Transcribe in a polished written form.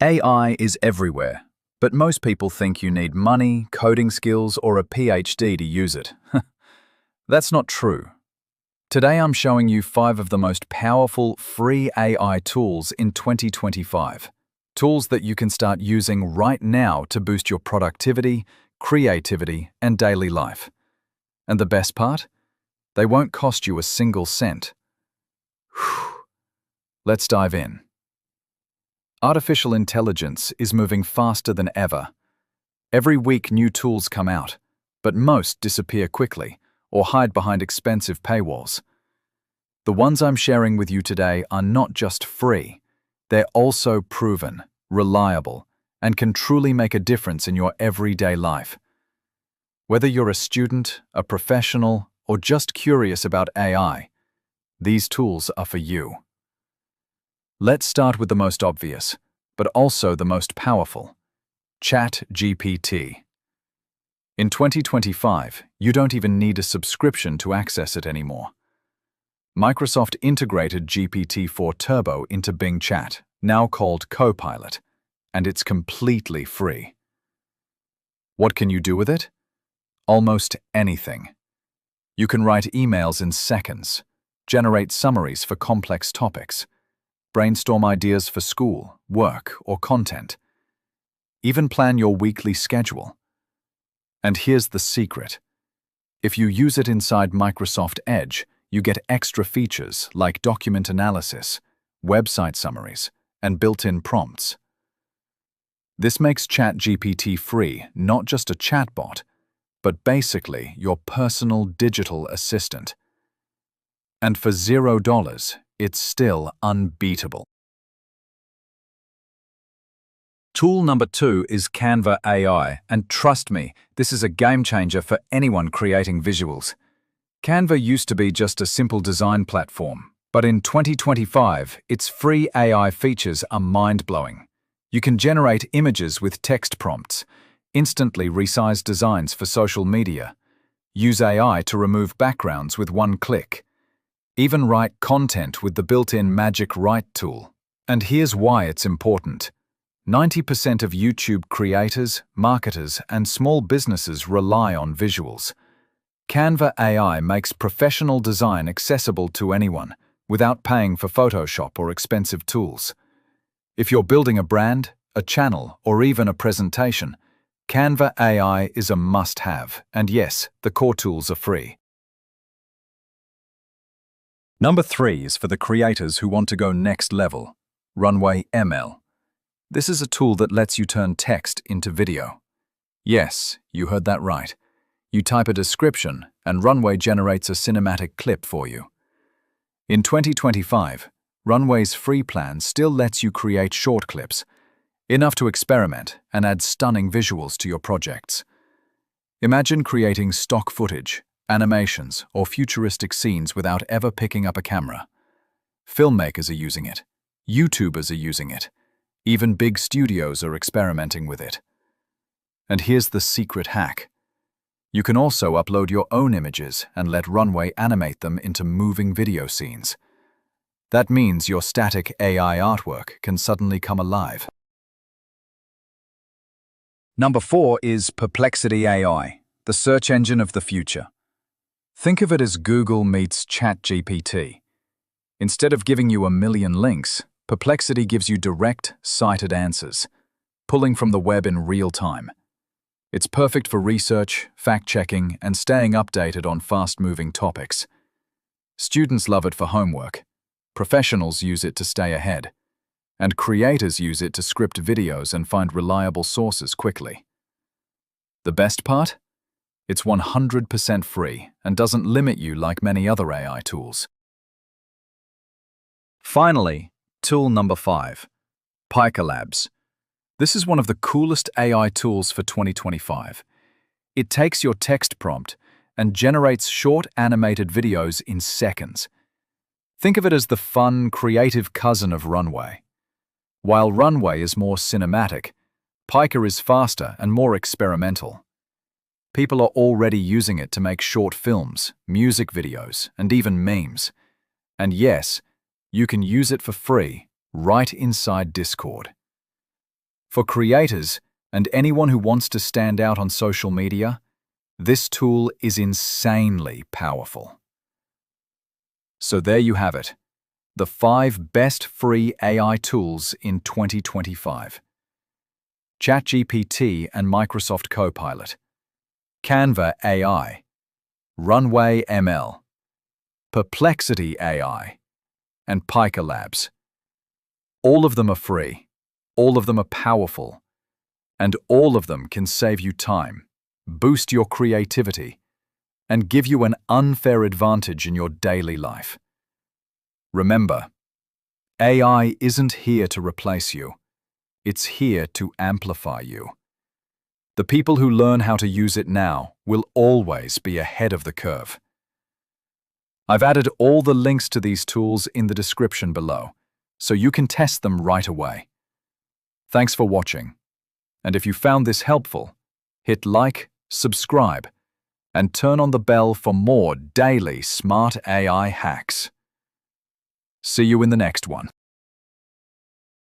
AI is everywhere, but most people think you need money, coding skills, or a PhD to use it. That's not true. Today I'm showing you 5 of the most powerful free AI tools in 2025. Tools that you can start using right now to boost your productivity, creativity, and daily life. And the best part? They won't cost you a single cent. Whew. Let's dive in. Artificial intelligence is moving faster than ever. Every week new tools come out, but most disappear quickly or hide behind expensive paywalls. The ones I'm sharing with you today are not just free, they're also proven, reliable, and can truly make a difference in your everyday life. Whether you're a student, a professional, or just curious about AI, these tools are for you. Let's start with the most obvious, but also the most powerful: ChatGPT. In 2025, you don't even need a subscription to access it anymore. Microsoft integrated GPT-4 Turbo into Bing Chat, now called Copilot, and it's completely free. What can you do with it? Almost anything. You can write emails in seconds, generate summaries for complex topics, brainstorm ideas for school, work, or content. Even plan your weekly schedule. And here's the secret. If you use it inside Microsoft Edge, you get extra features like document analysis, website summaries, and built-in prompts. This makes ChatGPT free not just a chatbot, but basically your personal digital assistant. And for $0, it's still unbeatable. Tool number 2 is Canva AI, and trust me, this is a game changer for anyone creating visuals. Canva used to be just a simple design platform, but in 2025, its free AI features are mind-blowing. You can generate images with text prompts, instantly resize designs for social media, use AI to remove backgrounds with one click, even write content with the built-in Magic Write tool. And here's why it's important. 90% of YouTube creators, marketers, and small businesses rely on visuals. Canva AI makes professional design accessible to anyone, without paying for Photoshop or expensive tools. If you're building a brand, a channel, or even a presentation, Canva AI is a must-have, and yes, the core tools are free. Number 3 is for the creators who want to go next level: Runway ML. This is a tool that lets you turn text into video. Yes, you heard that right. You type a description, and Runway generates a cinematic clip for you. In 2025, Runway's free plan still lets you create short clips, enough to experiment and add stunning visuals to your projects. Imagine creating stock footage, animations, or futuristic scenes without ever picking up a camera. Filmmakers are using it. YouTubers are using it. Even big studios are experimenting with it. And here's the secret hack. You can also upload your own images and let Runway animate them into moving video scenes. That means your static AI artwork can suddenly come alive. Number 4 is Perplexity AI, the search engine of the future. Think of it as Google meets ChatGPT. Instead of giving you a million links, Perplexity gives you direct, cited answers, pulling from the web in real time. It's perfect for research, fact-checking, and staying updated on fast-moving topics. Students love it for homework, professionals use it to stay ahead, and creators use it to script videos and find reliable sources quickly. The best part? It's 100% free and doesn't limit you like many other AI tools. Finally, tool number 5, Pika Labs. This is one of the coolest AI tools for 2025. It takes your text prompt and generates short animated videos in seconds. Think of it as the fun, creative cousin of Runway. While Runway is more cinematic, Pika is faster and more experimental. People are already using it to make short films, music videos, and even memes. And yes, you can use it for free right inside Discord. For creators and anyone who wants to stand out on social media, this tool is insanely powerful. So there you have it, the 5 best free AI tools in 2025. ChatGPT and Microsoft Copilot, Canva AI, Runway ML, Perplexity AI, and Pika Labs. All of them are free, all of them are powerful, and all of them can save you time, boost your creativity, and give you an unfair advantage in your daily life. Remember, AI isn't here to replace you. It's here to amplify you. The people who learn how to use it now will always be ahead of the curve. I've added all the links to these tools in the description below, so you can test them right away. Thanks for watching. And if you found this helpful, hit like, subscribe, and turn on the bell for more daily smart AI hacks. See you in the next one.